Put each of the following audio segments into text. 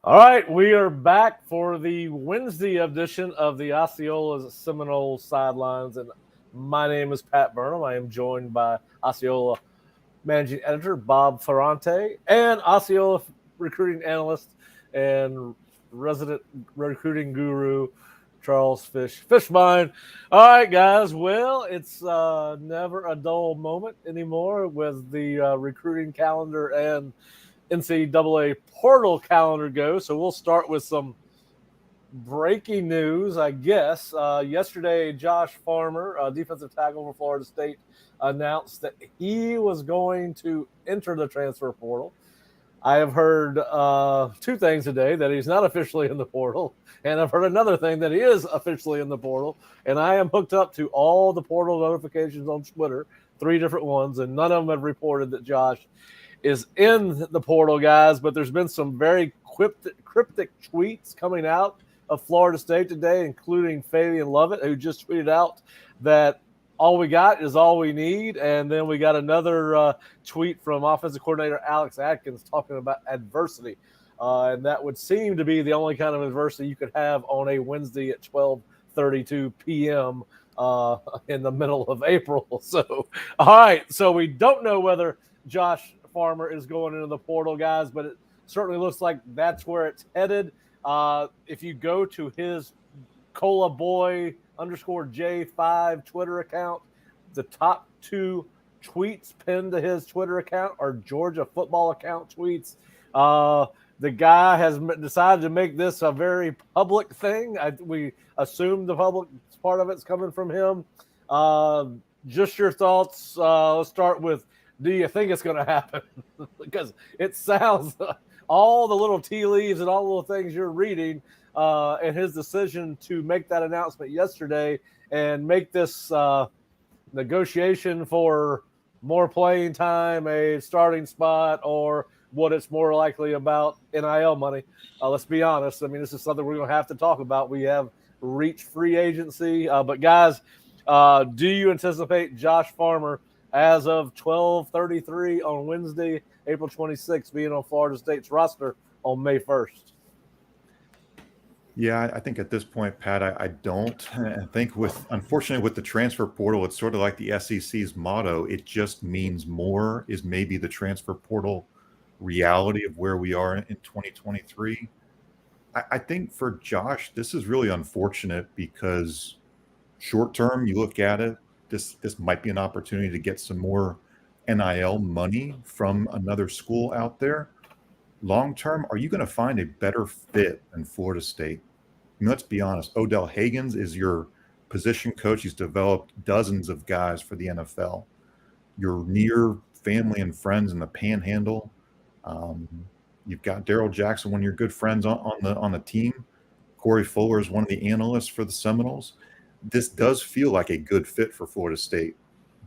All right, we are back for the Wednesday edition of the Osceola's Seminole Sidelines, and my name is Pat Burnham. I am joined by Osceola Managing Editor Bob Ferrante and Osceola Recruiting Analyst and resident recruiting guru Charles Fishbein. All right, guys. Well, it's never a dull moment anymore with the recruiting calendar and NCAA portal calendar go. So we'll start with some breaking news, I guess. Yesterday, Josh Farmer, defensive tackle for Florida State, announced that he was going to enter the transfer portal. I have heard two things today, that he's not officially in the portal, and I've heard another thing that he is officially in the portal. And I am hooked up to all the portal notifications on Twitter, 3 different ones, and none of them have reported that Josh is in the portal, guys. But there's been some very cryptic tweets coming out of Florida State today, including Fabian Lovett, who just tweeted out that all we got is all we need. And then we got another tweet from offensive coordinator Alex Atkins talking about adversity. And that would seem to be the only kind of adversity you could have on a Wednesday at 12:32 p.m. In the middle of April. So, all right. So we don't know whether Josh Farmer is going into the portal, guys, but it certainly looks like that's where it's headed. If you go to his Cola Boy _J5 Twitter account, the top 2 tweets pinned to his Twitter account are Georgia football account tweets. The guy has decided to make this a very public thing. We assume the public part of it's coming from him. Just your thoughts. Let's start with, do you think it's going to happen? Because it sounds, all the little tea leaves and all the little things you're reading, and his decision to make that announcement yesterday and make this negotiation for more playing time, a starting spot, or what it's more likely about, NIL money. Let's be honest. I mean, this is something we're going to have to talk about. We have reached free agency. But, guys, do you anticipate Josh Farmer, as of 12:33 on Wednesday, April 26th, being on Florida State's roster on May 1st? Yeah, I think at this point, Pat, I don't. I think unfortunately, with the transfer portal, it's sort of like the SEC's motto. It just means more is maybe the transfer portal reality of where we are in 2023. I think for Josh, this is really unfortunate because short term, you look at it, this might be an opportunity to get some more NIL money from another school out there. Long term, are you going to find a better fit than Florida State? I mean, let's be honest. Odell Haggins is your position coach. He's developed dozens of guys for the NFL. You're near family and friends in the Panhandle. You've got Daryl Jackson, one of your good friends on the team. Corey Fuller is one of the analysts for the Seminoles. This does feel like a good fit for Florida State,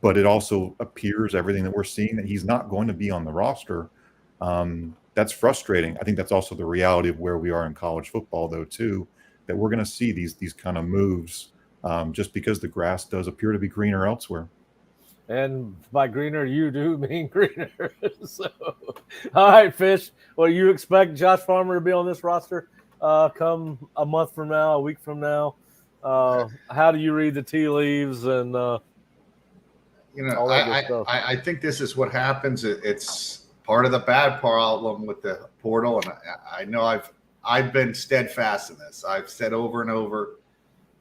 but it also appears, everything that we're seeing, that he's not going to be on the roster. That's frustrating. I think that's also the reality of where we are in college football, though, too, that we're going to see these kind of moves just because the grass does appear to be greener elsewhere. And by greener, you do mean greener. So, all right, Fish. Well, you expect Josh Farmer to be on this roster come a month from now, a week from now? How do you read the tea leaves and all that good stuff? I think this is what happens. It's part of the bad problem with the portal, and I know I've been steadfast in this. I've said over and over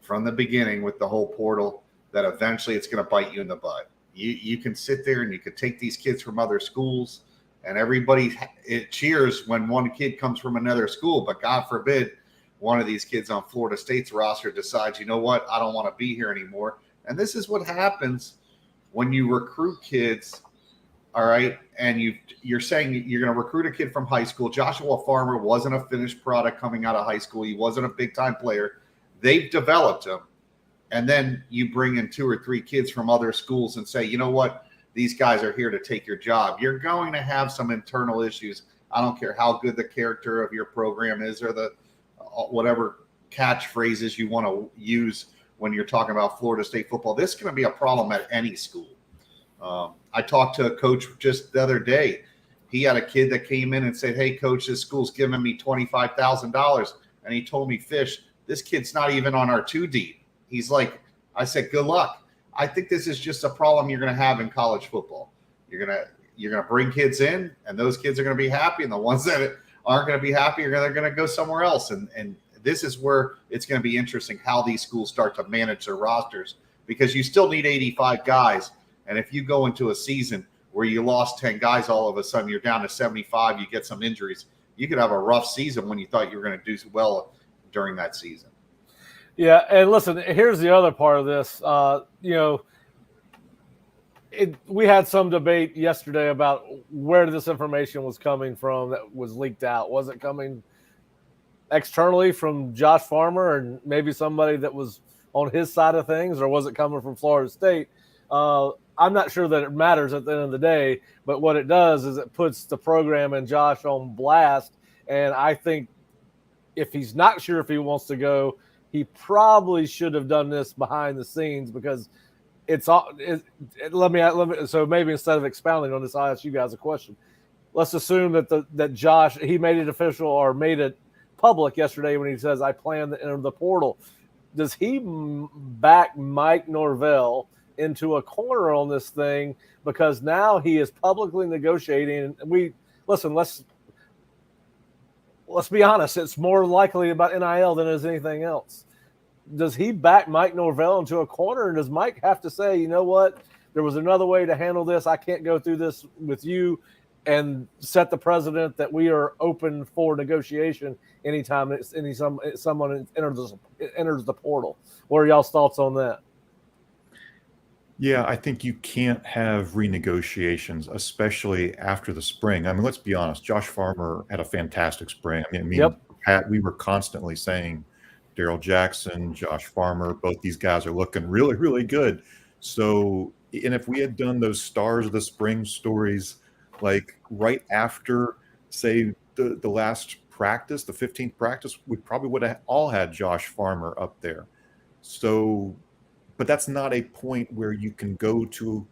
from the beginning with the whole portal that eventually it's going to bite you in the butt. You can sit there and you can take these kids from other schools, and everybody cheers when one kid comes from another school, but God forbid one of these kids on Florida State's roster decides, you know what, I don't want to be here anymore. And this is what happens when you recruit kids, all right, and you're saying you're going to recruit a kid from high school. Joshua Farmer wasn't a finished product coming out of high school. He wasn't a big-time player. They've developed him. And then you bring in 2 or 3 kids from other schools and say, you know what, these guys are here to take your job. You're going to have some internal issues. I don't care how good the character of your program is or the whatever catchphrases you want to use when you're talking about Florida State football. This is going to be a problem at any school. I talked to a coach just the other day. he had a kid that came in and said, "Hey, coach, this school's giving me $25,000." And he told me, "Fish, this kid's not even on our 2 deep." He's like, I said, "Good luck." I think this is just a problem you're going to have in college football. You're going to bring kids in, and those kids are going to be happy, and the ones that aren't going to be happy they're going to go somewhere else. And this is where it's going to be interesting how these schools start to manage their rosters, because you still need 85 guys. And if you go into a season where you lost 10 guys, all of a sudden you're down to 75, you get some injuries, you could have a rough season when you thought you were going to do well during that season. Yeah, and listen, here's the other part of this. We had some debate yesterday about where this information was coming from that was leaked out. Was it coming externally from Josh Farmer and maybe somebody that was on his side of things, or was it coming from Florida State? I'm not sure that it matters at the end of the day, but what it does is it puts the program and Josh on blast. And I think if he's not sure if he wants to go, he probably should have done this behind the scenes, because let me. So maybe instead of expounding on this, I'll ask you guys a question. Let's assume that Josh, he made it official or made it public yesterday when he says, "I plan to enter the portal." Does he back Mike Norvell into a corner on this thing, because now he is publicly negotiating? Let's be honest, it's more likely about NIL than it is anything else. Does he back Mike Norvell into a corner, and does Mike have to say, "You know what, there was another way to handle this. I can't go through this with you," and set the precedent that we are open for negotiation anytime someone enters the portal? What are y'all's thoughts on that? Yeah, I think you can't have renegotiations, especially after the spring. I mean, let's be honest. Josh Farmer had a fantastic spring. Yep. Pat, we were constantly saying Daryl Jackson, Josh Farmer, both these guys are looking really, really good. So, and if we had done those stars of the spring stories, like right after, say, the last practice, the 15th practice, we probably would have all had Josh Farmer up there. So, but that's not a point where you can go to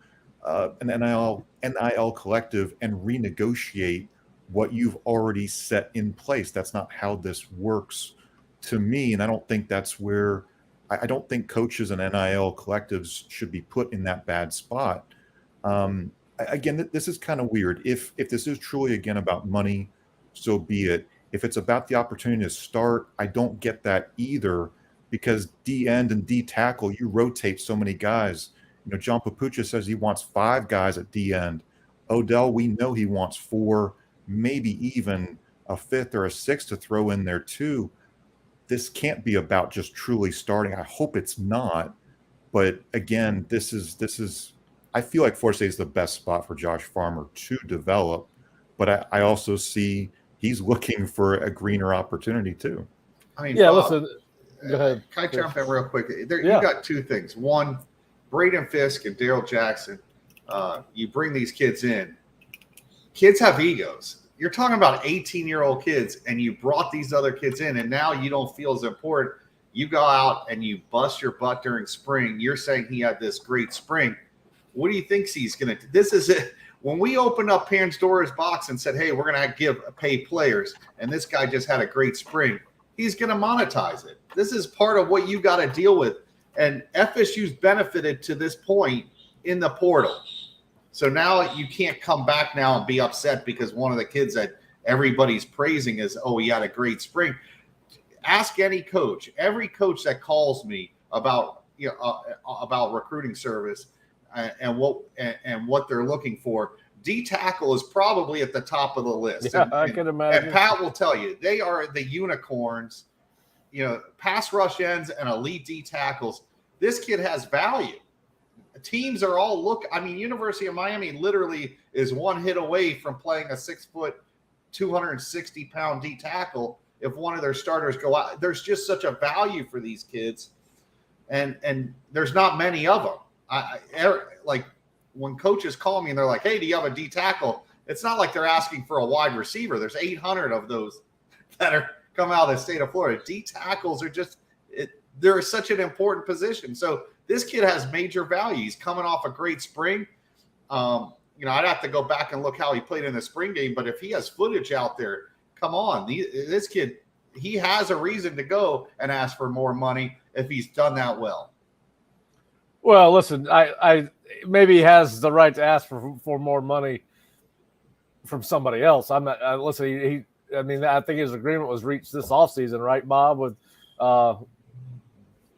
an NIL collective and renegotiate what you've already set in place. That's not how this works to me. And I don't think that's where, I don't think coaches and NIL collectives should be put in that bad spot. Again, this is kind of weird. If this is truly, again, about money, so be it. If it's about the opportunity to start, I don't get that either, because D end and D tackle, you rotate so many guys. John Papucha says he wants 5 guys at D end. Odell, we know he wants 4, maybe even a 5th or a 6th to throw in there too. This can't be about just truly starting. I hope it's not. But again, this is I feel like Florida State is the best spot for Josh Farmer to develop. But I also see he's looking for a greener opportunity too. I mean, yeah, Bob, listen. Go ahead. Can I jump in real quick? You Yeah. got 2 things. One, Braden Fisk and Daryl Jackson, you bring these kids in. Kids have egos. You're talking about 18-year-old kids, and you brought these other kids in, and now you don't feel as important. You go out and you bust your butt during spring. You're saying he had this great spring. What do you think he's going to do? This is it. When we opened up Pandora's box and said, "Hey, we're going to pay players," and this guy just had a great spring, he's going to monetize it. This is part of what you got to deal with. And FSU's benefited to this point in the portal. So now you can't come back now and be upset because one of the kids that everybody's praising is, "Oh, he had a great spring." Ask any coach. Every coach that calls me about about recruiting service and what they're looking for, D tackle is probably at the top of the list. Yeah, I can imagine. And Pat will tell you, they are the unicorns. Pass rush ends and elite D tackles. This kid has value. Teams are all University of Miami literally is one hit away from playing a 6-foot, 260-pound D tackle if one of their starters go out. There's just such a value for these kids, and there's not many of them. Like when coaches call me and they're like, "Hey, do you have a D tackle?" It's not like they're asking for a wide receiver. There's 800 of those that are come out of the state of Florida. D tackles are they're such an important position. So this kid has major value. He's coming off a great spring. I'd have to go back and look how he played in the spring game. But if he has footage out there, come on, this kid, he has a reason to go and ask for more money if he's done that well. Well, listen, I maybe he has the right to ask for more money from somebody else. I'm not. Listen, I think his agreement was reached this offseason, right, Bob? With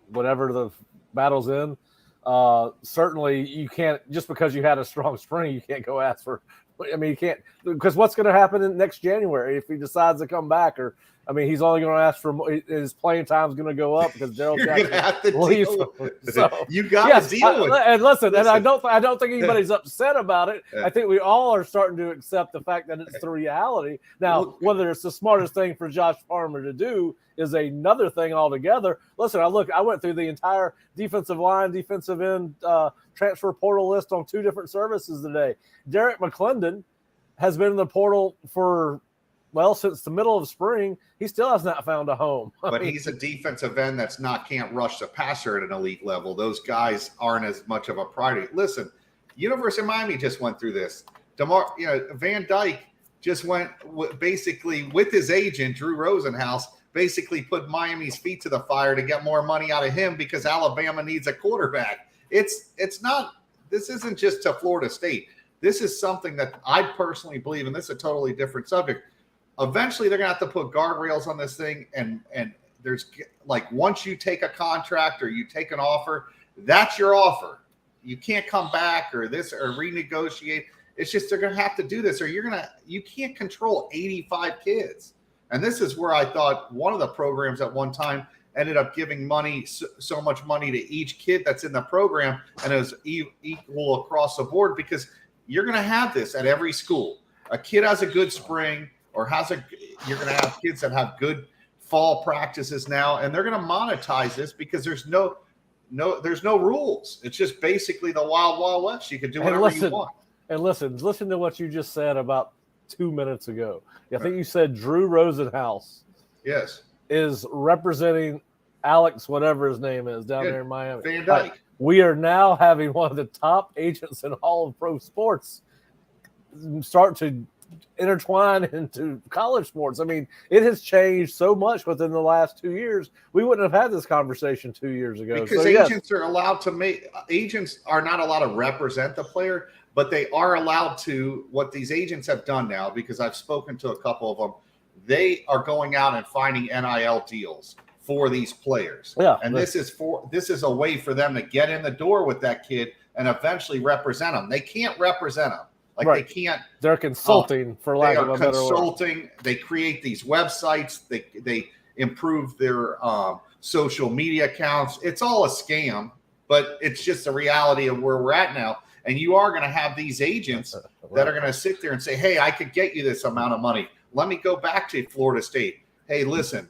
whatever the battle's in. Certainly, you can't, just because you had a strong spring, you can't go ask for. You can't, because what's going to happen in next January if he decides to come back? Or, he's only going to ask for his playing time is going to go up because Gerald Jackson leaves. So you got to deal with it. And listen, and I don't think anybody's upset about it. I think we all are starting to accept the fact that it's the reality. Now, whether it's the smartest thing for Josh Farmer to do is another thing altogether. Listen, I went through the entire defensive line, defensive end transfer portal list on 2 different services today. Derek McClendon has been in the portal since the middle of spring. He still has not found a home. But he's a defensive end can't rush the passer at an elite level. Those guys aren't as much of a priority. Listen, University of Miami just went through this. Van Dyke just went basically with his agent, Drew Rosenhaus, basically put Miami's feet to the fire to get more money out of him because Alabama needs a quarterback. This isn't just to Florida State. This is something that I personally believe, and this is a totally different subject. Eventually, they're going to have to put guardrails on this thing, and there's once you take a contract or you take an offer, that's your offer. You can't come back or renegotiate. It's just they're going to have to do this, or you can't control 85 kids. And this is where I thought one of the programs at one time ended up giving so much money to each kid that's in the program, and it was equal across the board, because you're going to have this at every school. A kid has a good spring, or you're going to have kids that have good fall practices now, and they're going to monetize this because there's no rules. It's just basically the wild west. You can do whatever you want. And listen to what you just said about 2 minutes ago. I think you said Drew Rosenhaus. Yes. Is representing Alex, whatever his name is, down there in Miami. Van Dyke. We are now having one of the top agents in all of pro sports start to intertwine into college sports. It has changed so much within the last 2 years. We wouldn't have had this conversation 2 years ago. Because agents are not allowed to represent the player, but they are allowed to. What these agents have done now, because I've spoken to a couple of them, they are going out and finding NIL deals for these players. Yeah. And this is a way for them to get in the door with that kid and eventually represent them. They can't represent them. Right. They can't. They're consulting, for lack of a better word. Consulting. They create these websites. They improve their social media accounts. It's all a scam, but it's just the reality of where we're at now. And you are going to have these agents that are going to sit there and say, hey, I could get you this amount of money. Let me go back to Florida State. Hey, listen,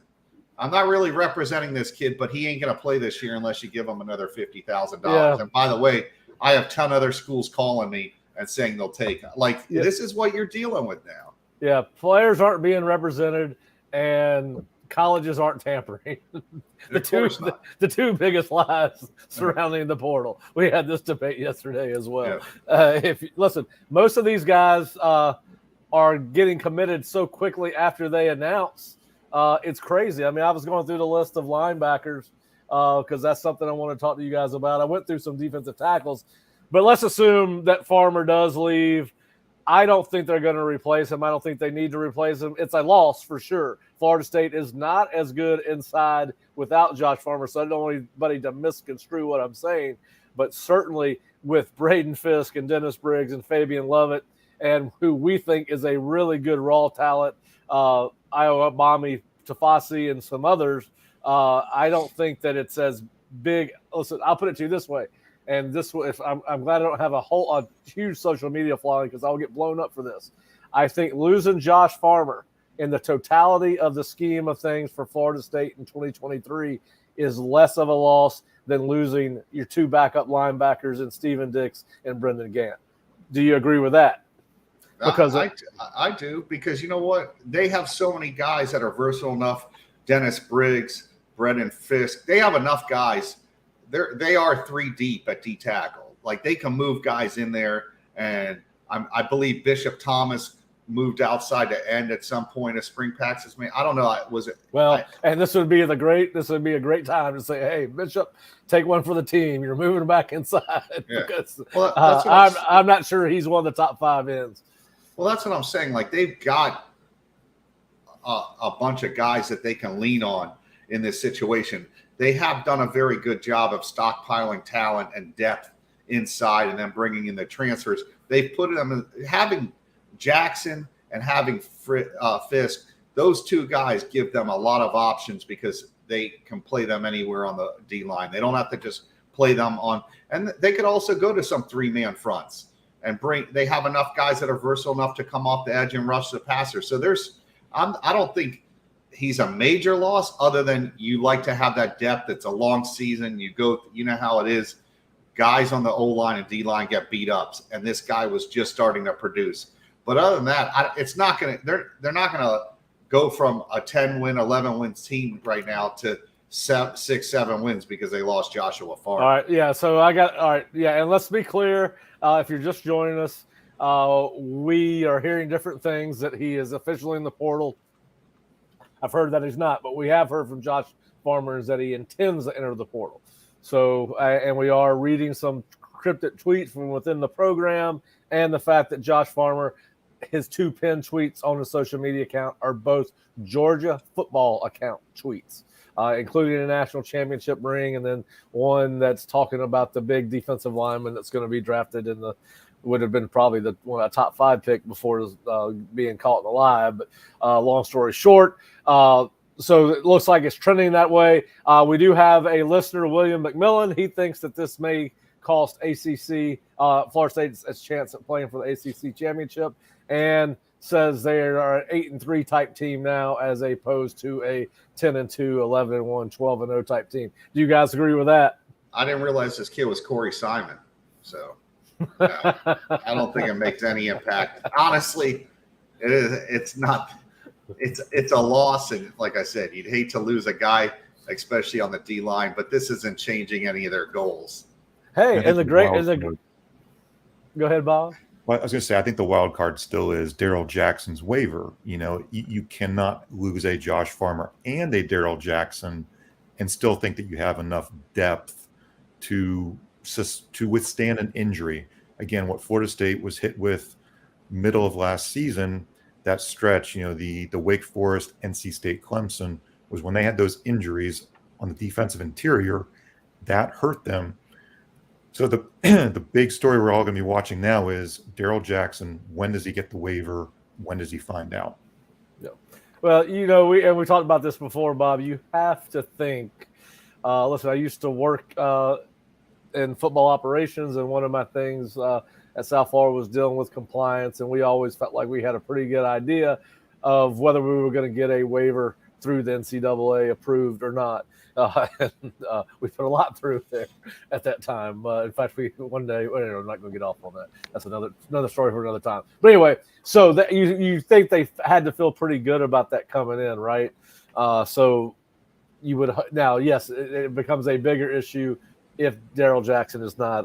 I'm not really representing this kid, but he ain't going to play this year unless you give him another $50,000. Yeah. And by the way, I have 10 other schools calling me and saying they'll take. This is what you're dealing with now. Yeah, players aren't being represented, and colleges aren't tampering. The two biggest lies surrounding the portal. We had this debate yesterday as well. Yeah. Listen, most of these guys are getting committed so quickly after they announce. It's crazy. I was going through the list of linebackers because that's something I want to talk to you guys about. I went through some defensive tackles. But let's assume that Farmer does leave. I don't think they're going to replace him. I don't think they need to replace him. It's a loss for sure. Florida State is not as good inside without Josh Farmer, so I don't want anybody to misconstrue what I'm saying. But certainly with Braden Fisk and Dennis Briggs and Fabian Lovett, and who we think is a really good raw talent, Iowa Bami, Tafasi, and some others, I don't think that it's as big. Listen, I'll put it to you this way. And I'm glad I don't have a huge social media following, because I'll get blown up for this. I think losing Josh Farmer in the totality of the scheme of things for Florida State in 2023 is less of a loss than losing your 2 backup linebackers in Steven Dix and Brendan Gant. Do you agree with that? Because I do, because you know what? They have so many guys that are versatile enough. Dennis Briggs, Brendan Fisk. They have enough guys. They are 3 deep at D tackle. They can move guys in there, and I believe Bishop Thomas moved outside to end at some point of spring practice. I don't know. Was it? Well, and this would be a great time to say, hey, Bishop, take one for the team. You're moving back inside. Yeah. Because well, I'm not sure he's one of the top 5 ends. Well, that's what I'm saying. Like, they've got a bunch of guys that they can lean on in this situation. They have done a very good job of stockpiling talent and depth inside and then bringing in the transfers. They've put them having Jackson and having Fisk. Those 2 guys give them a lot of options because they can play them anywhere on the D line. They don't have to just play them on, and they could also go to some 3-man fronts and they have enough guys that are versatile enough to come off the edge and rush the passer. So I don't think he's a major loss, other than you like to have that depth. It's a long season. You know how it is. Guys on the O-line and D-line get beat up, and this guy was just starting to produce. But other than that, it's not going to. They're not going to go from a 10-win, 11-win team right now to 6, 7 wins because they lost Joshua Farmer. All right, yeah. So all right, yeah. And let's be clear, if you're just joining us, we are hearing different things, that he is officially in the portal. I've heard that he's not, but we have heard from Josh Farmer is that he intends to enter the portal. So, and we are reading some cryptic tweets from within the program, and the fact that Josh Farmer, his 2 pinned tweets on his social media account are both Georgia football account tweets, including a national championship ring, and then one that's talking about the big defensive lineman that's going to be drafted would have been probably a top 5 pick before being caught alive. But long story short, so it looks like it's trending that way. We do have a listener, William McMillan. He thinks that this may cost ACC, Florida State's a chance at playing for the ACC championship, and says they are an 8-3 type team now, as opposed to a 10-2, 11-1, 12-0 type team. Do you guys agree with that? I didn't realize this kid was Corey Simon, so I don't think it makes any impact. Honestly, it's not. It's a loss, and like I said, you'd hate to lose a guy, especially on the D line. But this isn't changing any of their goals. Hey, go ahead, Bob. Well, I was going to say, I think the wild card still is Darrell Jackson's waiver. You cannot lose a Josh Farmer and a Darrell Jackson and still think that you have enough depth to withstand an injury. Again, what Florida State was hit with middle of last season, that stretch, the Wake Forest, NC State, Clemson, was when they had those injuries on the defensive interior, that hurt them. So the big story we're all going to be watching now is Darrell Jackson. When does he get the waiver? When does he find out? Yeah. Well, we talked about this before, Bob. You have to think. Listen, I used to work in football operations, and one of my things at South Florida was dealing with compliance, and we always felt like we had a pretty good idea of whether we were going to get a waiver through the NCAA approved or not. We put a lot through there at that time. In fact, one day, I'm not going to get off on that. That's another story for another time. But anyway, so that you think they had to feel pretty good about that coming in, right? So you would now, yes, it becomes a bigger issue if Darrell Jackson is not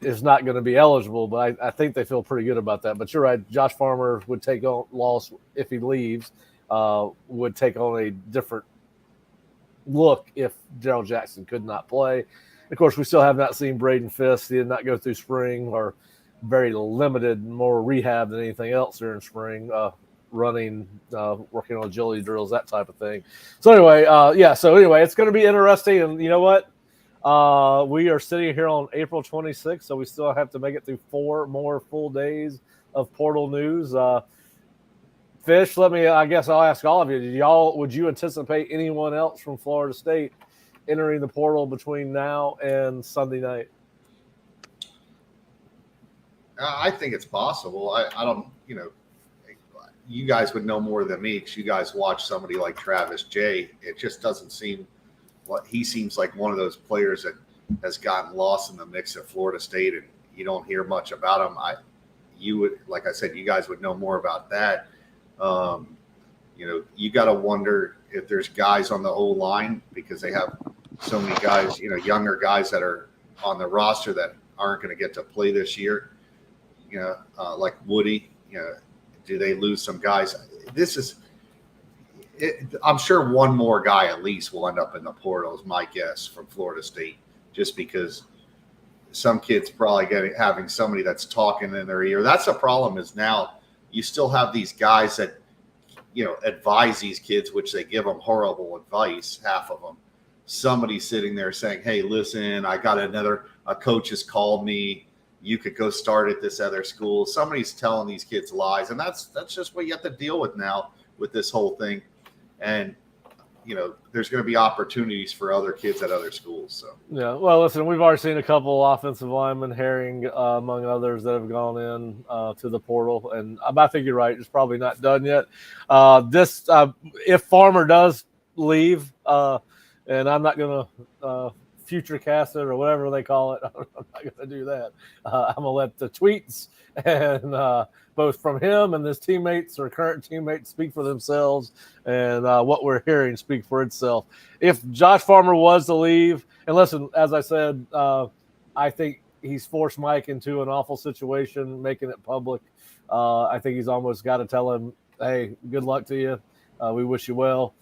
going to be eligible. But I think they feel pretty good about that. But you're right, Josh Farmer would take on loss if he leaves. Would take on a different look if Darrell Jackson could not play. Of course, we still have not seen Braden Fisk. He did not go through spring, or very limited, more rehab than anything else during spring, running, working on agility drills, that type of thing. So anyway, it's going to be interesting. And you know what? We are sitting here on April 26th, so we still have to make it through 4 more full days of portal news. Fish, I guess I'll ask all of you. Would you anticipate anyone else from Florida State entering the portal between now and Sunday night? I think it's possible. I don't, you guys would know more than me because you guys watch somebody like Travis Jay. It just doesn't seem he seems like one of those players that has gotten lost in the mix at Florida State, and you don't hear much about him. Like I said, you guys would know more about that. You got to wonder if there's guys on the O-line, because they have so many guys, younger guys that are on the roster that aren't going to get to play this year. like Woody. Do they lose some guys? I'm sure one more guy at least will end up in the portal, is my guess, from Florida State, just because some kids probably having somebody that's talking in their ear. That's the problem, is now you still have these guys that, advise these kids, which they give them horrible advice, half of them. Somebody's sitting there saying, hey, listen, I got a coach has called me. You could go start at this other school. Somebody's telling these kids lies. And that's just what you have to deal with now with this whole thing. And, there's going to be opportunities for other kids at other schools. So, yeah, well, listen, we've already seen a couple offensive linemen, Herring, among others, that have gone in to the portal. And I think you're right. It's probably not done yet. If Farmer does leave, and I'm not going to future cast it or whatever they call it. I'm not going to do that. I'm going to let the tweets and both from him and his teammates or current teammates speak for themselves, and what we're hearing speak for itself. If Josh Farmer was to leave, and listen, as I said, I think he's forced Mike into an awful situation, making it public. I think he's almost got to tell him, hey, good luck to you. We wish you well.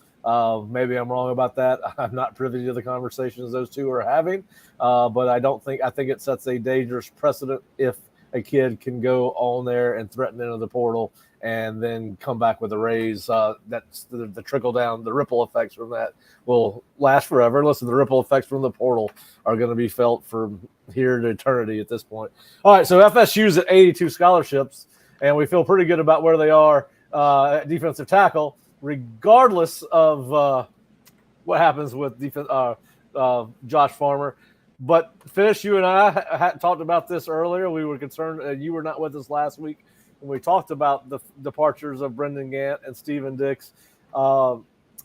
Maybe I'm wrong about that. I'm not privy to the conversations those two are having, but I think it sets a dangerous precedent if a kid can go on there and threaten into the portal and then come back with a raise. That's the trickle down, the ripple effects from that will last forever. Listen, the ripple effects from the portal are going to be felt from here to eternity at this point. All right, so FSU's at 82 scholarships, and we feel pretty good about where they are at defensive tackle, regardless of what happens with Josh Farmer. But Fish, you and I had talked about this earlier. We were concerned, you were not with us last week when we talked about the departures of Brendan Gant and Steven Dix. Now,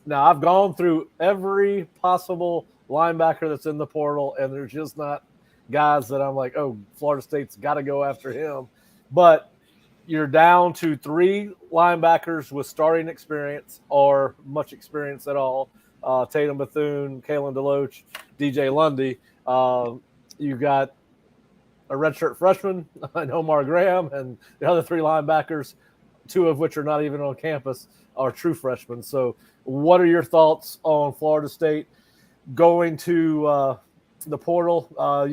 I've gone through every possible linebacker that's in the portal, and there's just not guys that I'm like, oh, Florida State's got to go after him. But you're down to 3 linebackers with starting experience or much experience at all. Tatum Bethune, Kalen DeLoach, DJ Lundy. You got a redshirt freshman, Omar Graham, and the other 3 linebackers, 2 of which are not even on campus, are true freshmen. So what are your thoughts on Florida State going to the portal? I'll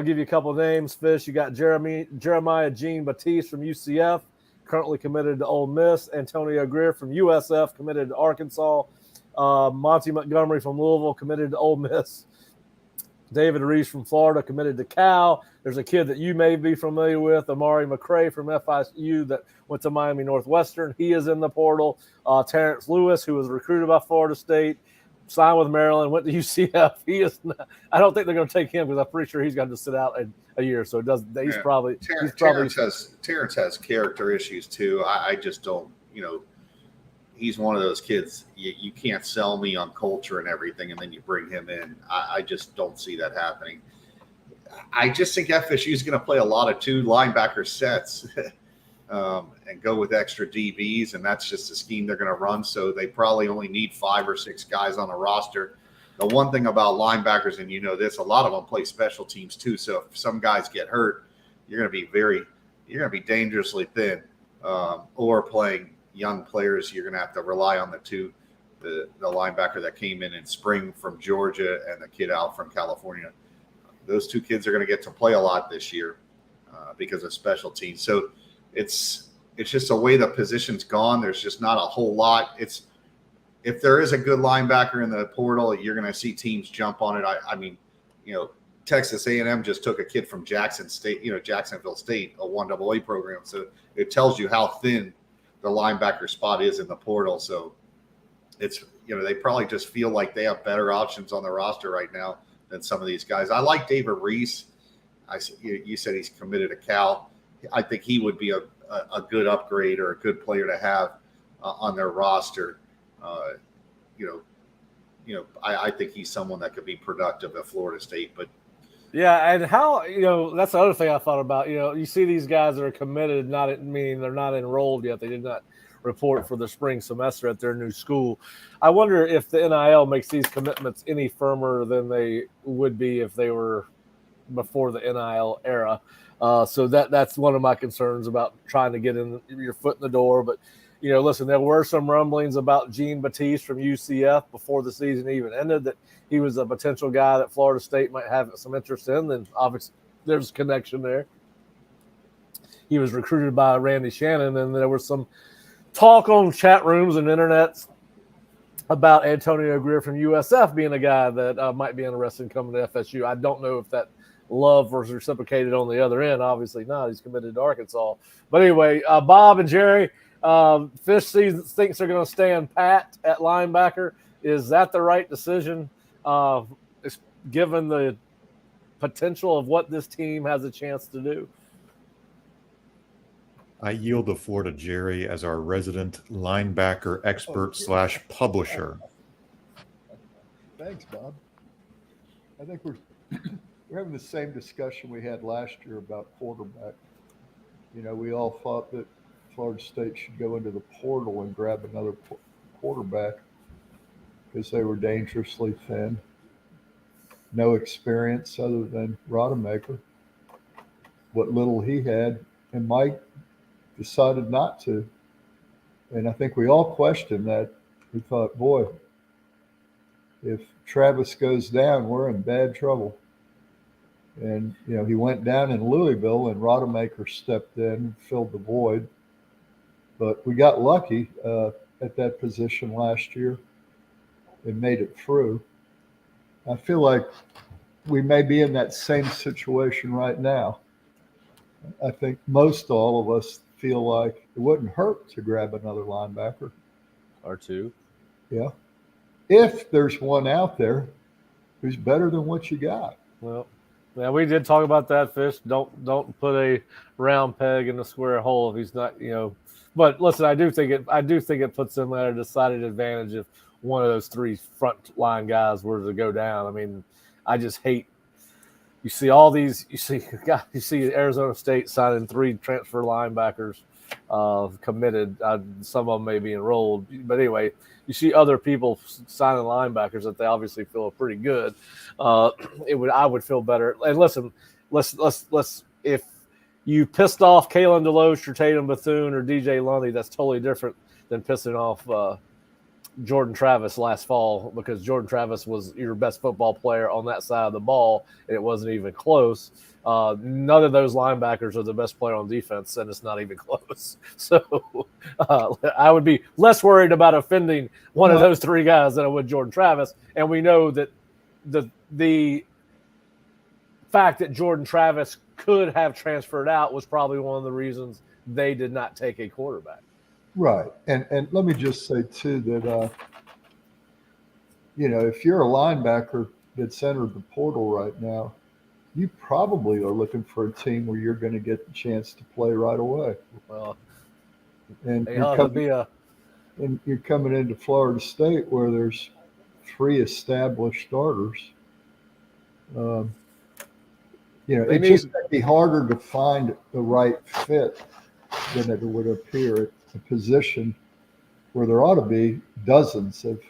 give you a couple of names, Fish. You got Jeremiah Jean-Baptiste from UCF, currently committed to Ole Miss. Antonio Greer from USF, committed to Arkansas. Monty Montgomery from Louisville, committed to Ole Miss. David Reese from Florida, committed to Cal. There's a kid that you may be familiar with, Amari McCray from FIU, that went to Miami Northwestern. He is in the portal. Terrence Lewis, who was recruited by Florida State, signed with Maryland, went to UCF. He is not, I don't think they're going to take him because I'm pretty sure he's got to sit out a year. So Terrence has character issues too. I just don't, he's one of those kids, you can't sell me on culture and everything, and then you bring him in. I just don't see that happening. I just think FSU is going to play a lot of 2 linebacker sets and go with extra DBs, and that's just the scheme they're going to run. So they probably only need 5 or 6 guys on the roster. The one thing about linebackers, and this, a lot of them play special teams too. So if some guys get hurt, you're going to be dangerously thin, or playing young players. You're going to have to rely on the linebacker that came in spring from Georgia and the kid out from California. Those 2 kids are going to get to play a lot this year because of special teams. So it's just the way the position's gone. There's just not a whole lot. If there is a good linebacker in the portal, you're going to see teams jump on it. I mean, Texas A&M just took a kid from Jacksonville State, a 1AA program. So it tells you how thin the linebacker spot is in the portal. So it's, they probably just feel like they have better options on the roster right now than some of these guys. I like David Reese. You said he's committed to Cal. I think he would be a good upgrade or a good player to have on their roster. I think he's someone that could be productive at Florida State, but yeah. And how, that's the other thing I thought about, you see these guys that are committed, meaning they're not enrolled yet. They did not report for the spring semester at their new school. I wonder if the NIL makes these commitments any firmer than they would be if they were before the NIL era. So that's one of my concerns about trying to get in your foot in the door. But, listen, there were some rumblings about Jean Baptiste from UCF before the season even ended that he was a potential guy that Florida State might have some interest in. And obviously there's a connection there. He was recruited by Randy Shannon, and there was some talk on chat rooms and internets about Antonio Greer from USF being a guy that might be interested in coming to FSU. I don't know if that love was reciprocated on the other end. Obviously not. He's committed to Arkansas. But anyway, Bob and Jerry, Fish thinks they're going to stand pat at linebacker. Is that the right decision, given the potential of what this team has a chance to do? I yield the floor to Jerry as our resident linebacker expert / publisher. Thanks, Bob. I think we're having the same discussion we had last year about quarterback. We all thought that Florida State should go into the portal and grab another quarterback because they were dangerously thin. No experience other than Rodemaker. What little he had, and Mike decided not to. And I think we all questioned that. We thought, boy, if Travis goes down, we're in bad trouble. And, he went down in Louisville and Rodemaker stepped in, filled the void. But we got lucky at that position last year and made it through. I feel like we may be in that same situation right now. I think most all of us feel like it wouldn't hurt to grab another linebacker. Or two. Yeah. If there's one out there who's better than what you got. Well, yeah, we did talk about that, Fish. Don't put a round peg in a square hole if he's not, But listen, I do think it puts them at a decided advantage if one of those three front line guys were to go down. I mean, I just hate. You see all these. You see Arizona State signing 3 transfer linebackers committed. Some of them may be enrolled, but anyway, you see other people signing linebackers that they obviously feel are pretty good. I would feel better. And listen, let's if you pissed off Kalen DeLoach or Tatum Bethune or DJ Lundy, that's totally different than pissing off Jordan Travis last fall, because Jordan Travis was your best football player on that side of the ball, and it wasn't even close. None of those linebackers are the best player on defense, and it's not even close. So I would be less worried about offending one of those 3 guys than I would Jordan Travis. And we know that the fact that Jordan Travis could have transferred out was probably one of the reasons they did not take a quarterback. Right. And let me just say, too, that, if you're a linebacker that's entered the portal right now, you probably are looking for a team where you're going to get the chance to play right away. Well, and you're coming into Florida State where there's 3 established starters. It just might be harder to find the right fit than it would appear at a position where there ought to be dozens of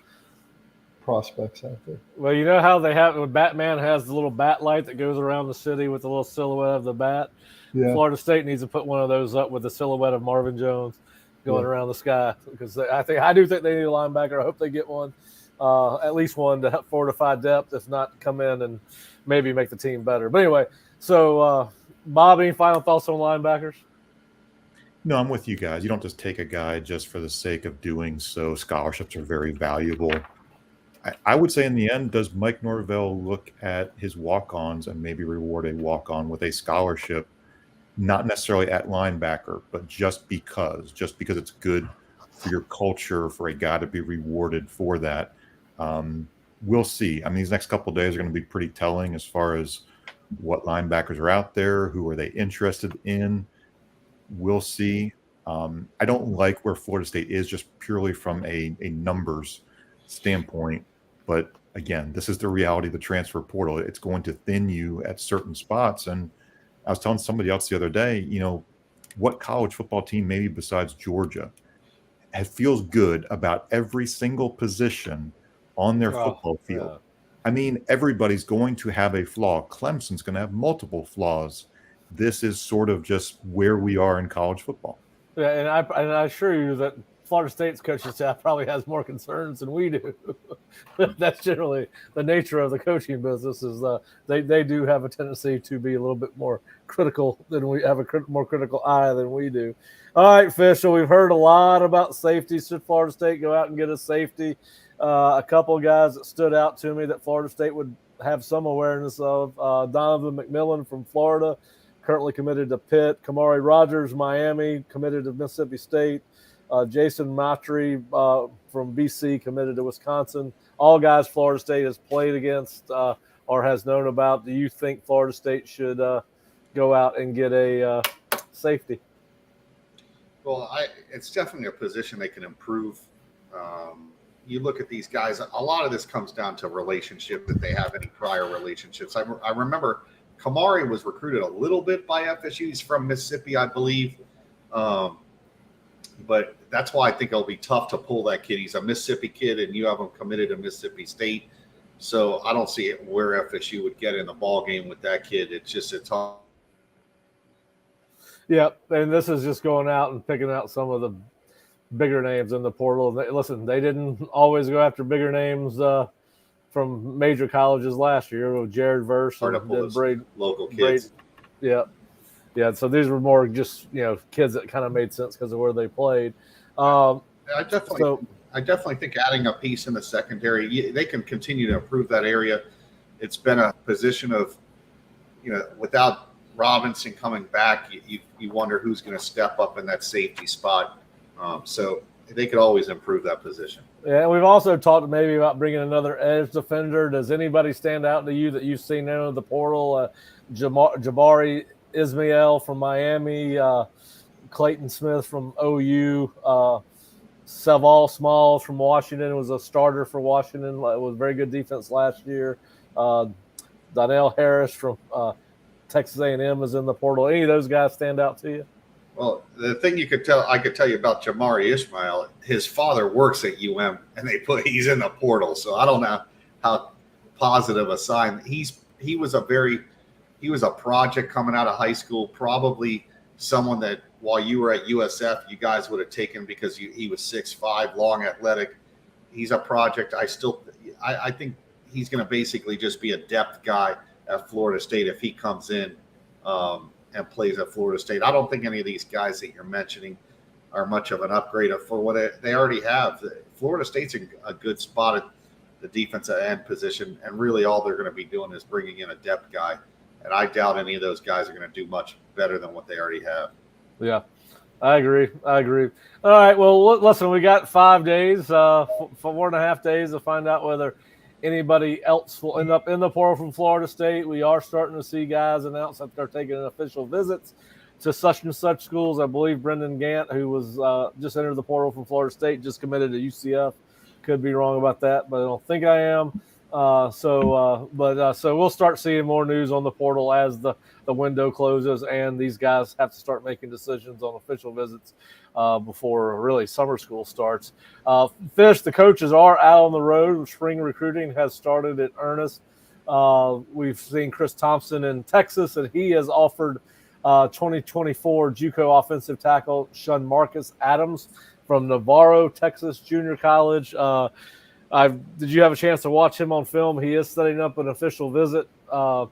prospects out there. Well, you know how they have when Batman has the little bat light that goes around the city with the little silhouette of the bat? Yeah. Florida State needs to put one of those up with the silhouette of Marvin Jones going around the sky, because I do think they need a linebacker. I hope they get one, at least one to fortify depth, if not come in and maybe make the team better. But anyway, so Bob, any final thoughts on linebackers? No, I'm with you guys. You don't just take a guy just for the sake of doing so. Scholarships are very valuable. I would say in the end, does Mike Norvell look at his walk-ons and maybe reward a walk-on with a scholarship, not necessarily at linebacker, but just because it's good for your culture, for a guy to be rewarded for that? We'll see. I mean, these next couple of days are going to be pretty telling as far as what linebackers are out there, who are they interested in. We'll see. I don't like where Florida State is just purely from a numbers standpoint. But again, this is the reality of the transfer portal. It's going to thin you at certain spots. And I was telling somebody else the other day, what college football team, maybe besides Georgia, feels good about every single position on their football field? I mean, everybody's going to have a flaw. Clemson's going to have multiple flaws. This is sort of just where we are in college football. Yeah, and I assure you that Florida State's coaching staff probably has more concerns than we do. That's generally the nature of the coaching business. Is they do have a tendency to be a little bit more critical than we have, a more critical eye than we do. All right, Fish. So we've heard a lot about safety. Should Florida State go out and get a safety? A couple of guys that stood out to me that Florida State would have some awareness of: Donovan McMillan from Florida, currently committed to Pitt; Kamari Rogers, Miami, committed to Mississippi State; Jason Matry from BC, committed to Wisconsin. All guys Florida State has played against or has known about. Do you think Florida State should go out and get a safety? Well, it's definitely a position they can improve. You look at these guys, a lot of this comes down to relationship, that they have any prior relationships. I remember Kamari was recruited a little bit by FSU. He's from Mississippi, I believe. But that's why I think it'll be tough to pull that kid. He's a Mississippi kid, and you have him committed to Mississippi State. So I don't see where FSU would get in the ball game with that kid. It's hard. Yeah, and this is just going out and picking out some of the bigger names in the portal. Listen, they didn't always go after bigger names from major colleges last year with Jared Verse and Braid, local kids. Yeah. So these were more just kids that kind of made sense because of where they played. I definitely think adding a piece in the secondary, they can continue to improve that area. It's been a position of, without Robinson coming back, you wonder who's going to step up in that safety spot. So they could always improve that position. Yeah, we've also talked maybe about bringing another edge defender. Does anybody stand out to you that you've seen enter the portal? Jabari Ismail from Miami, Clayton Smith from OU, Seval Smalls from Washington was a starter for Washington. It was very good defense last year. Donnell Harris from Texas A&M is in the portal. Any of those guys stand out to you? Well, the thing I could tell you about Jamari Ismail, his father works at UM, and he's in the portal. So I don't know how positive a sign. He was a project coming out of high school, probably someone that while you were at USF, you guys would have taken because he was 6'5", long, athletic. He's a project. I think he's going to basically just be a depth guy at Florida State if he comes in and plays at Florida State. I don't think any of these guys that you're mentioning are much of an upgrade for what they already have. Florida State's in a good spot at the defensive end position, and really all they're going to be doing is bringing in a depth guy. And I doubt any of those guys are going to do much better than what they already have. Yeah, I agree. All right, well, listen, we got 5 days, 4.5 days to find out whether anybody else will end up in the portal from Florida State. We are starting to see guys announce that they're taking official visits to such and such schools. I believe Brendan Gant, who was just entered the portal from Florida State, just committed to UCF. Could be wrong about that, but I don't think I am. So we'll start seeing more news on the portal as the window closes, and these guys have to start making decisions on official visits before really summer school starts. Fish, the coaches are out on the road. Spring recruiting has started in earnest. We've seen Chris Thompson in Texas, and he has offered 2024 JUCO offensive tackle Shunmarkus Adams from Navarro, Texas Junior College. Did you have a chance to watch him on film? He is setting up an official visit. No,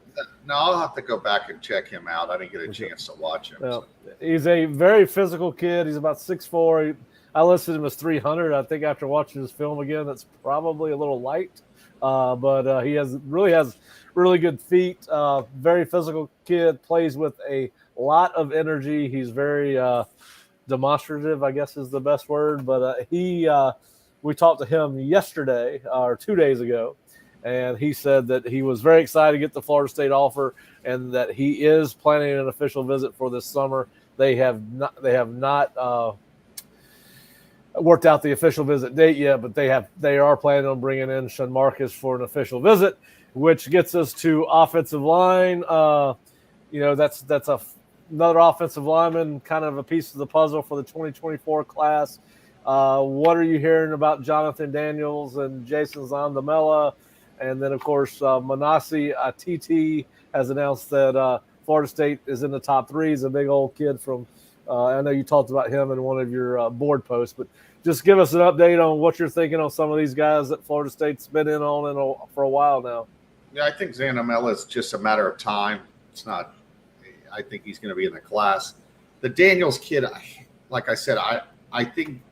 I'll have to go back and check him out. I didn't get a chance to watch him. So. He's a very physical kid. He's about 6'4". I listed him as 300. I think after watching his film again, that's probably a little light. But he has really good feet. Very physical kid. Plays with a lot of energy. He's very demonstrative, I guess is the best word. But we talked to him yesterday or 2 days ago, and he said that he was very excited to get the Florida State offer and that he is planning an official visit for this summer. They have not worked out the official visit date yet, but they are planning on bringing in Shunmarkus for an official visit, which gets us to offensive line. That's another offensive lineman, kind of a piece of the puzzle for the 2024 class. What are you hearing about Jonathan Daniels and Jason Zondamela? And then, of course, Manasi Atiti has announced that Florida State is in the top 3. He's a big old kid from I know you talked about him in one of your board posts, but just give us an update on what you're thinking on some of these guys that Florida State's been in on for a while now. Yeah, I think Zanamella is just a matter of time. It's not – I think he's going to be in the class. The Daniels kid, like I said, I think,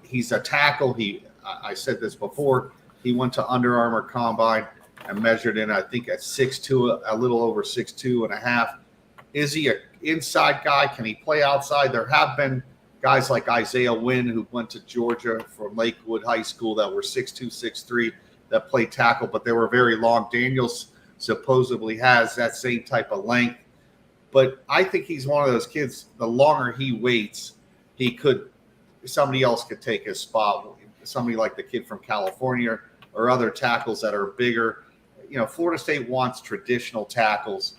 he's a tackle. I said this before. He went to Under Armour Combine and measured in, I think, at 6'2", a little over 6'2 and a half. Is he an inside guy? Can he play outside? There have been guys like Isaiah Wynn, who went to Georgia from Lakewood High School, that were 6'2", 6'3", that played tackle, but they were very long. Daniels supposedly has that same type of length. But I think he's one of those kids, the longer he waits, somebody else could take his spot. Somebody like the kid from California or other tackles that are bigger. Florida State wants traditional tackles.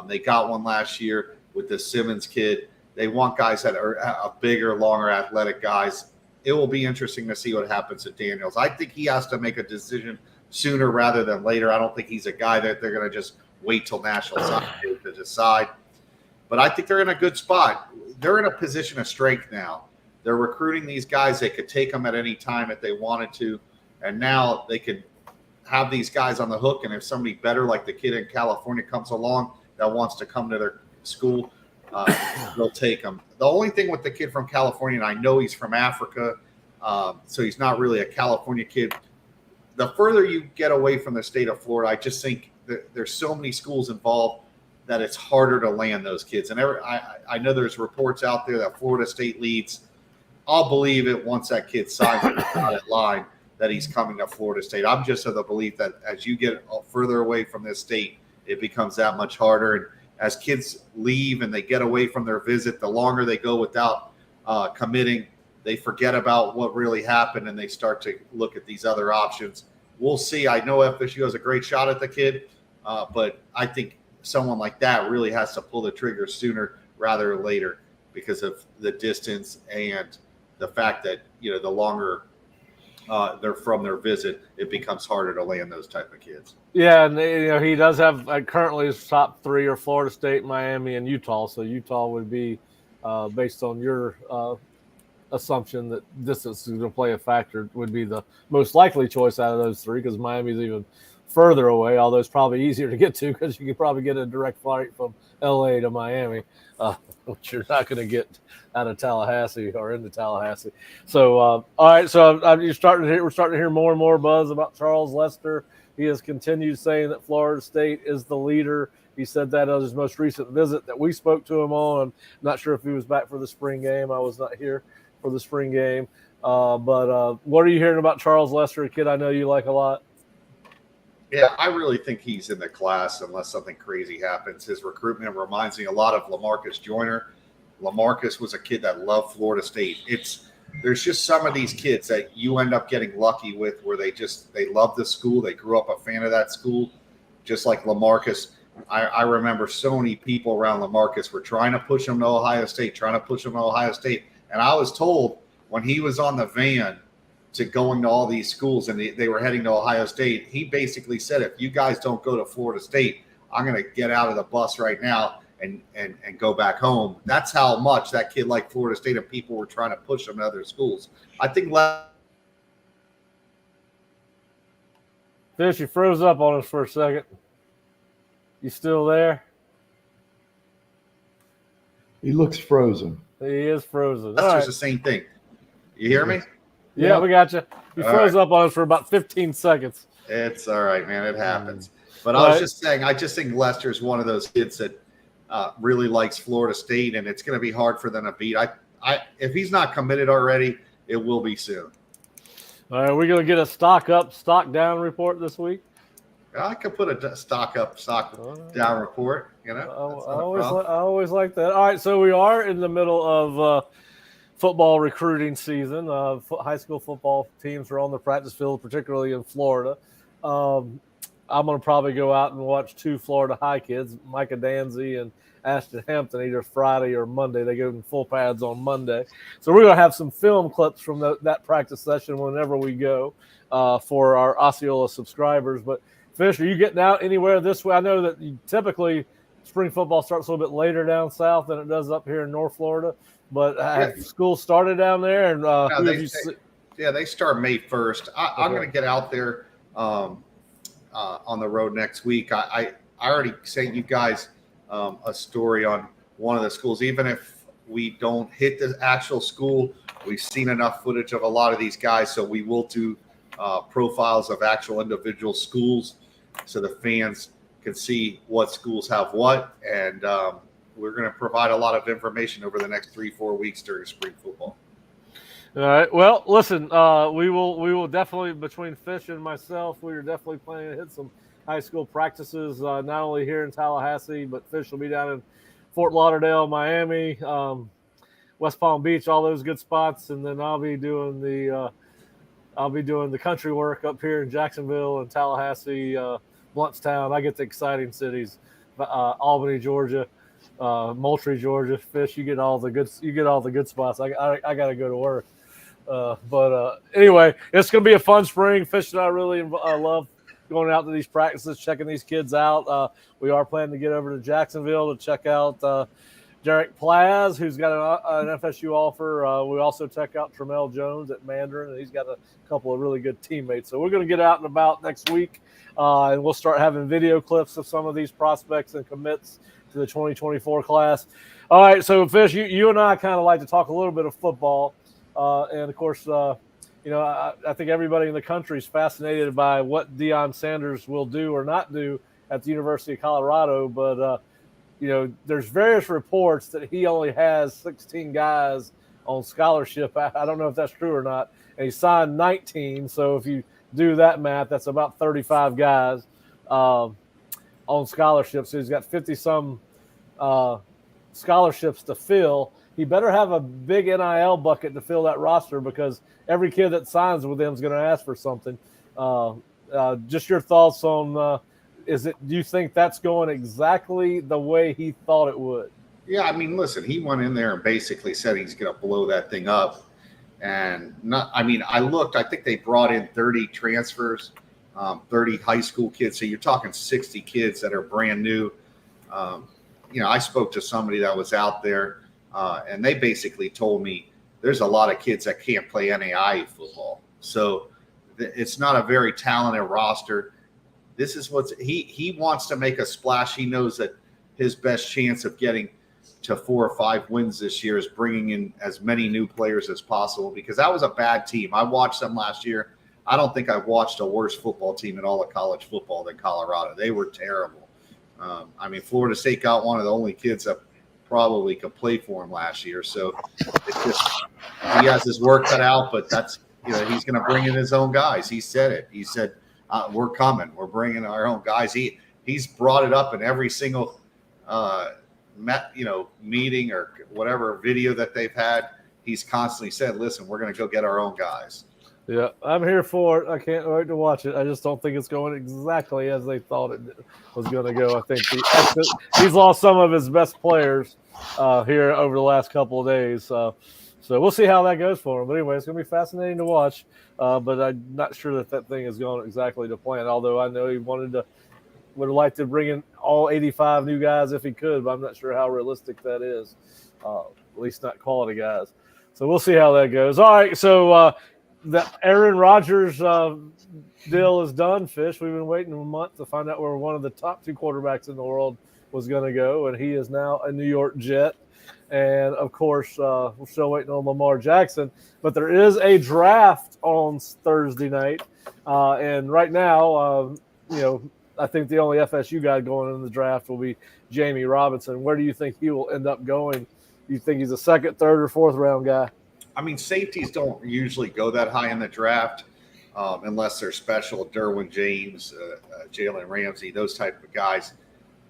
They got one last year with the Simmons kid. They want guys that are bigger, longer, athletic guys. It will be interesting to see what happens to Daniels. I think he has to make a decision sooner rather than later. I don't think he's a guy that they're going to just wait till national signing day to decide. But I think they're in a good spot. They're in a position of strength now. They're recruiting these guys. They could take them at any time if they wanted to. And now they could have these guys on the hook. And if somebody better, like the kid in California, comes along that wants to come to their school, they'll take them. The only thing with the kid from California, and I know he's from Africa, so he's not really a California kid. The further you get away from the state of Florida, I just think that there's so many schools involved that it's harder to land those kids. And I know there's reports out there that Florida State leads. I'll believe it once that kid signs on the dotted line that he's coming to Florida State. I'm just of the belief that as you get further away from this state, it becomes that much harder. And as kids leave and they get away from their visit, the longer they go without committing, they forget about what really happened and they start to look at these other options. We'll see. I know FSU has a great shot at the kid, but I think someone like that really has to pull the trigger sooner rather than later because of the distance and the fact that, the longer they're from their visit, it becomes harder to land those type of kids. Yeah, and he does have currently his top 3 are Florida State, Miami, and Utah. So Utah would be, based on your assumption that distance is going to play a factor, would be the most likely choice out of those 3 because Miami's even further away, although it's probably easier to get to because you could probably get a direct flight from LA to Miami, which you're not going to get out of Tallahassee or into Tallahassee. So, all right. So we're starting to hear more and more buzz about Charles Lester. He has continued saying that Florida State is the leader. He said that on his most recent visit that we spoke to him on. I'm not sure if he was back for the spring game. I was not here for the spring game. But what are you hearing about Charles Lester, a kid I know you like a lot? Yeah, I really think he's in the class unless something crazy happens. His recruitment reminds me a lot of LaMarcus Joyner. LaMarcus was a kid that loved Florida State. There's just some of these kids that you end up getting lucky with where they love the school. They grew up a fan of that school, just like LaMarcus. I remember so many people around LaMarcus were trying to push him to Ohio State. And I was told when he was on the van to going to all these schools and they were heading to Ohio State, he basically said, if you guys don't go to Florida State, I'm going to get out of the bus right now and go back home. That's how much that kid liked Florida State and people were trying to push him to other schools. I think Fish, you froze up on us for a second. You still there? He looks frozen. He is frozen. that's All just right. the same thing. You hear me? Yeah, we got you. You froze up on us for about 15 seconds. It's all right, man. It happens. But I was just saying, I just think Lester's one of those kids that really likes Florida State, and it's going to be hard for them to beat. If he's not committed already, it will be soon. All right, we're going to get a stock up, stock down report this week. I could put a stock up, stock down report. I always like that. All right, so we are in the middle of football recruiting season. High school football teams are on the practice field, particularly in Florida. I'm going to probably go out and watch 2 Florida High kids, Micah Danzy and Ashton Hampton, either Friday or Monday. They go in full pads on Monday. So we're going to have some film clips from that practice session whenever we go for our Osceola subscribers. But, Fish, are you getting out anywhere this way? I know that typically spring football starts a little bit later down south than it does up here in North Florida. But have school started down there? And they start May 1st. I'm going to get out there on the road next week. I already sent you guys a story on one of the schools. Even if we don't hit the actual school, we've seen enough footage of a lot of these guys, so we will do profiles of actual individual schools so the fans can see what schools have what, and we're going to provide a lot of information over the next 3-4 weeks during spring football. All right. Well, listen, we will definitely, between Fish and myself, we are definitely planning to hit some high school practices, not only here in Tallahassee, but Fish will be down in Fort Lauderdale, Miami, West Palm Beach, all those good spots, and then I'll be doing the country work up here in Jacksonville and Tallahassee, Bluntstown. I get the exciting cities, Albany, Georgia, Moultrie, Georgia. Fish, you get all the good spots. I got to go to work. But anyway, it's going to be a fun spring. Fish and I really love going out to these practices, checking these kids out. We are planning to get over to Jacksonville to check out Derek Plaz, who's got an FSU offer. We also check out Tramel Jones at Mandarin, and he's got a couple of really good teammates. So we're going to get out and about next week, and we'll start having video clips of some of these prospects and commits to the 2024 class. All right, so Fish, you and I kind of like to talk a little bit of football, and of course, I think everybody in the country is fascinated by what Deion Sanders will do or not do at the University of Colorado. But, there's various reports that he only has 16 guys on scholarship. I don't know if that's true or not. And he signed 19. So if you do that math, that's about 35 guys on scholarship. So he's got 50-some scholarships to fill. He better have a big NIL bucket to fill that roster, because every kid that signs with him is going to ask for something. Just your thoughts on do you think that's going exactly the way he thought it would? Yeah, I mean, listen, he went in there and basically said he's going to blow that thing up. And I think they brought in 30 transfers, 30 high school kids. So you're talking 60 kids that are brand new. I spoke to somebody that was out there, and they basically told me there's a lot of kids that can't play NAIA football. So it's not a very talented roster. This is he wants to make a splash. He knows that his best chance of getting to 4 or 5 wins this year is bringing in as many new players as possible, because that was a bad team. I watched them last year. I don't think I've watched a worse football team in all of college football than Colorado. They were terrible. Florida State got one of the only kids that probably could play for him last year. So it's just, he has his work cut out, but that's, he's going to bring in his own guys. He said it. He said, we're coming. We're bringing our own guys. He's brought it up in every single meeting or whatever video that they've had. He's constantly said, listen, we're going to go get our own guys. Yeah, I'm here for it. I can't wait to watch it. I just don't think it's going exactly as they thought it was going to go. I think he's lost some of his best players here over the last couple of days. So we'll see how that goes for him. But anyway, it's going to be fascinating to watch. But I'm not sure that thing is going exactly to plan, although I know he would have liked to bring in all 85 new guys if he could, but I'm not sure how realistic that is, at least not quality guys. So we'll see how that goes. All right, so the Aaron Rodgers deal is done, Fish. We've been waiting a month to find out where one of the top 2 quarterbacks in the world was going to go, and he is now a New York Jet. And, of course, we're still waiting on Lamar Jackson. But there is a draft on Thursday night. And right now, I think the only FSU guy going in the draft will be Jamie Robinson. Where do you think he will end up going? Do you think he's a 2nd, 3rd, or 4th round guy? Safeties don't usually go that high in the draft unless they're special. Derwin James, Jalen Ramsey, those type of guys,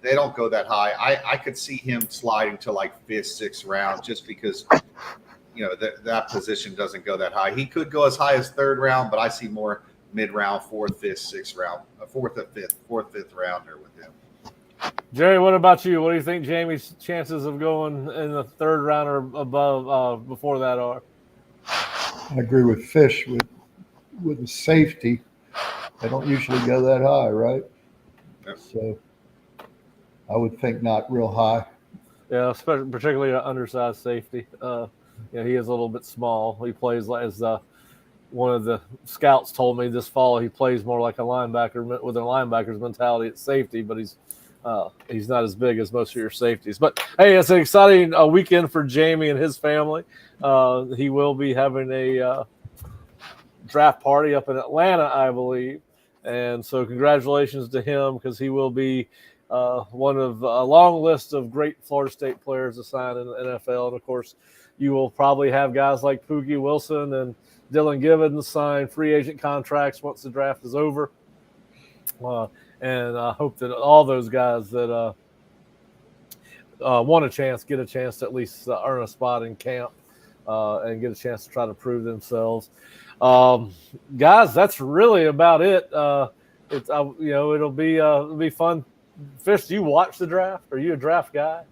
they don't go that high. I could see him sliding to like 5th, 6th round just because, that position doesn't go that high. He could go as high as 3rd round, but I see more mid-round, fourth, fifth, sixth round, fourth, fifth rounder with him. Jerry, what about you? What do you think Jamie's chances of going in the third round or above before that are? I agree with Fish with the safety. They don't usually go that high, right? Yep. So I would think not real high. Yeah, especially particularly an undersized safety. He is a little bit small. He plays as one of the scouts told me this fall. He plays more like a linebacker with a linebacker's mentality at safety, but he's not as big as most of your safeties. But hey, it's an exciting weekend for Jamie and his family. He will be having a draft party up in Atlanta, I believe, and so congratulations to him because he will be one of a long list of great Florida State players assigned in the NFL. And of course, you will probably have guys like Poogie Wilson and Dylan Givens sign free agent contracts once the draft is over. And I hope that all those guys that want a chance get a chance to at least earn a spot in camp and get a chance to try to prove themselves. Guys, that's really about it. It'll be fun. Fish, do you watch the draft? Are you a draft guy?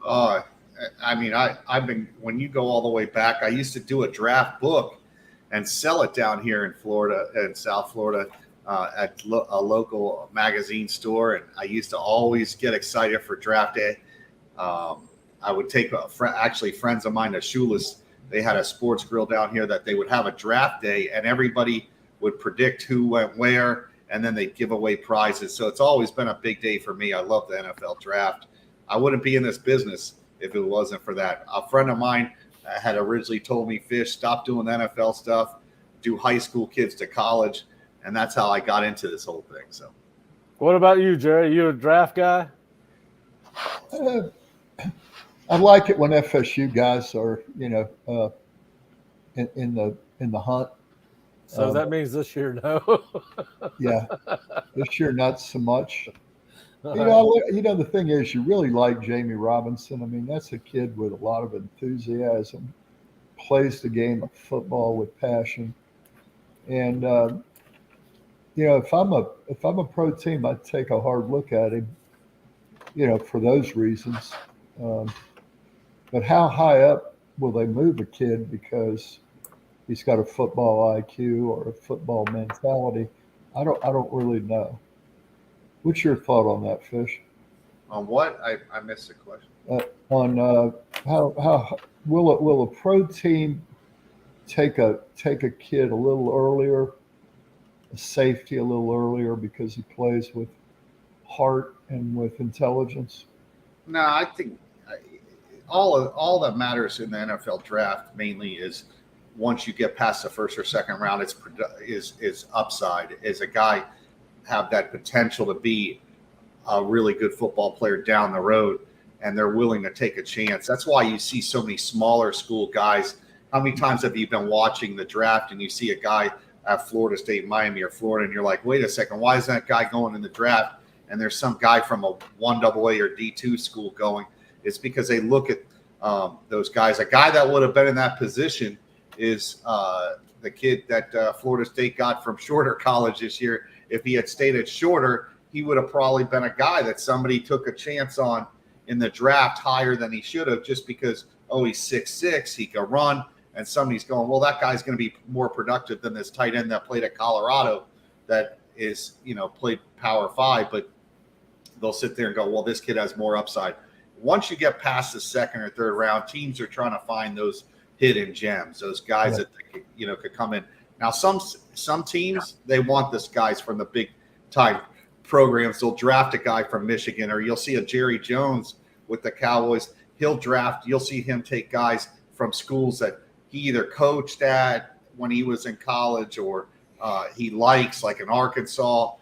I've been, when you go all the way back, I used to do a draft book and sell it down here in Florida, in South Florida, at a local magazine store. And I used to always get excited for draft day. I would take friends of mine, Osceola, they had a sports grill down here that they would have a draft day and everybody would predict who went where, and then they'd give away prizes. So it's always been a big day for me. I love the NFL draft. I wouldn't be in this business if it wasn't for that. A friend of mine had originally told me, Fish, stop doing the NFL stuff, do high school kids to college. And that's how I got into this whole thing. So what about you, Jerry? You a draft guy? I like it when FSU guys are, in the hunt. So that means this year, no. Yeah, this year not so much. Right. The thing is, you really like Jamie Robinson. I mean, that's a kid with a lot of enthusiasm, plays the game of football with passion, and if I'm a pro team, I'd take a hard look at him, for those reasons. But how high up will they move a kid because he's got a football IQ or a football mentality? I don't really know. What's your thought on that, Fish? On what? I missed the question. On how will a pro team take a kid a little earlier, a safety a little earlier because he plays with heart and with intelligence? No, I think all that matters in the NFL draft mainly is once you get past the first or second round, is upside. Is a guy have that potential to be a really good football player down the road, and they're willing to take a chance. That's why you see so many smaller school guys. How many times have you been watching the draft and you see a guy at Florida State, Miami, or Florida, and you're like, wait a second, why is that guy going in the draft? And there's some guy from a 1AA or D2 school going. It's because they look at those guys. A guy that would have been in that position is the kid that Florida State got from Shorter College this year. If he had stayed at Shorter, he would have probably been a guy that somebody took a chance on in the draft higher than he should have, just because, he's 6'6", he can run, and somebody's going, well, that guy's going to be more productive than this tight end that played at Colorado that is, played Power 5, but they'll sit there and go, well, this kid has more upside. Once you get past the second or third round, teams are trying to find those hidden gems, those guys that could come in. Now, some teams, they want this guys from the big time programs. They'll draft a guy from Michigan, or you'll see a Jerry Jones with the Cowboys. You'll see him take guys from schools that he either coached at when he was in college or he likes, like in Arkansas.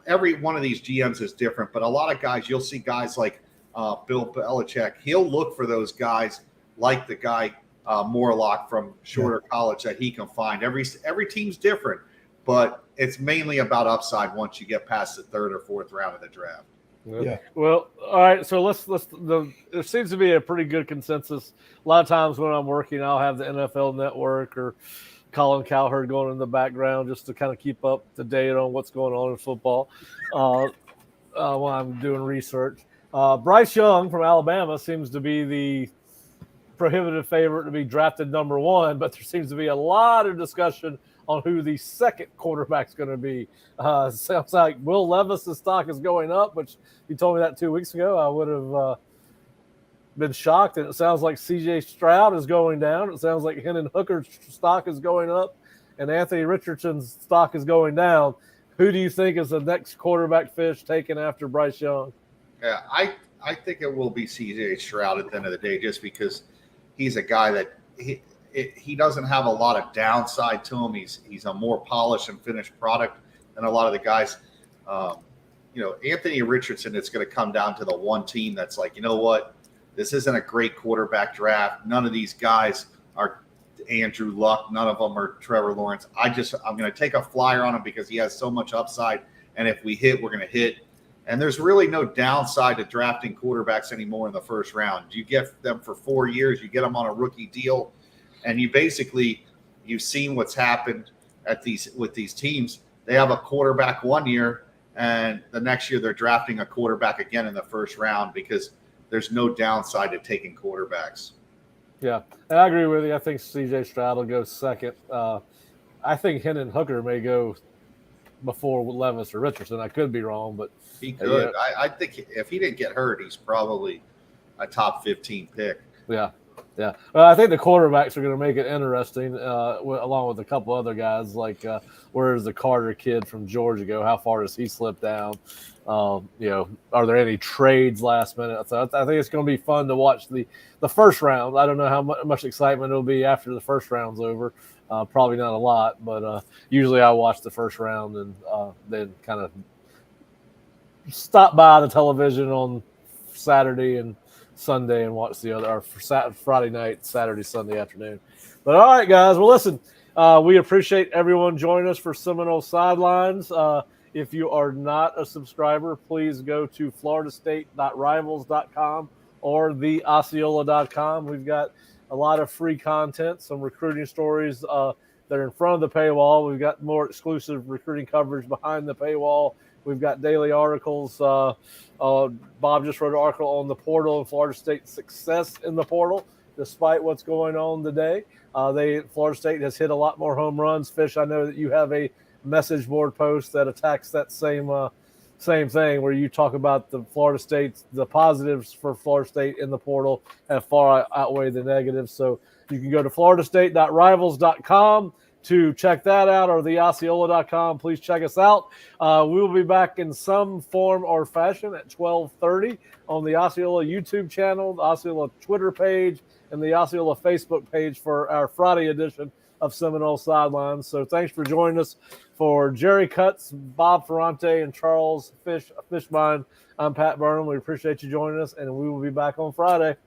Every one of these GMs is different, but a lot of guys, you'll see guys like Bill Belichick. He'll look for those guys like the guy Morlock from Shorter College that he can find. Every team's different, but it's mainly about upside once you get past the third or fourth round of the draft. Yeah. Well, all right. So there seems to be a pretty good consensus. A lot of times when I'm working, I'll have the NFL Network or Colin Cowherd going in the background just to kind of keep up to date on what's going on in football while I'm doing research. Bryce Young from Alabama seems to be the prohibitive favorite to be drafted number 1, but there seems to be a lot of discussion on who the second quarterback's going to be. Sounds like Will Levis's stock is going up, which you told me that 2 weeks ago. I would have been shocked. And it sounds like C.J. Stroud is going down. It sounds like Hendon Hooker's stock is going up, and Anthony Richardson's stock is going down. Who do you think is the next quarterback fish taken after Bryce Young? Yeah, I think it will be C.J. Stroud at the end of the day, just because he's a guy that he doesn't have a lot of downside to him. He's a more polished and finished product than a lot of the guys. Anthony Richardson, it's going to come down to the one team that's like, you know what, this isn't a great quarterback draft. None of these guys are Andrew Luck. None of them are Trevor Lawrence. I'm going to take a flyer on him because he has so much upside. And if we hit, we're going to hit. And there's really no downside to drafting quarterbacks anymore in the first round. You get them for 4 years. You get them on a rookie deal. And you've seen what's happened with these teams. They have a quarterback 1 year, and the next year they're drafting a quarterback again in the first round because there's no downside to taking quarterbacks. Yeah, and I agree with you. I think C.J. Stroud will go second. I think Hendon Hooker may go before Levis or Richardson. I could be wrong, but he could. I think if he didn't get hurt, he's probably a top 15 pick. Yeah. Well, I think the quarterbacks are going to make it interesting, along with a couple other guys. Like, where's the Carter kid from Georgia go? How far does he slip down? Are there any trades last minute? So I think it's going to be fun to watch the first round. I don't know how much excitement it'll be after the first round's over. Probably not a lot, but usually I watch the first round and then kind of stop by the television on Saturday and Sunday and watch the other, or Friday night, Saturday, Sunday afternoon. But all right, guys. Well, listen, we appreciate everyone joining us for Seminole Sidelines. If you are not a subscriber, please go to floridastate.rivals.com or theosceola.com. We've got a lot of free content, some recruiting stories that are in front of the paywall. We've got more exclusive recruiting coverage behind the paywall. We've got daily articles. Bob just wrote an article on the portal and Florida State's success in the portal, despite what's going on today. Florida State has hit a lot more home runs. Fish, I know that you have a message board post that attacks that same thing, where you talk about the positives for Florida State in the portal have far outweighed the negatives. So you can go to floridastate.rivals.com to check that out, or theosceola.com. Please check us out. We will be back in some form or fashion at 12:30 on the Osceola YouTube channel, the Osceola Twitter page, and the Osceola Facebook page for our Friday edition of Seminole Sidelines. So thanks for joining us. For Jerry Cutts, Bob Ferrante, and Charles Fishbein, I'm Pat Burnham. We appreciate you joining us, and we will be back on Friday.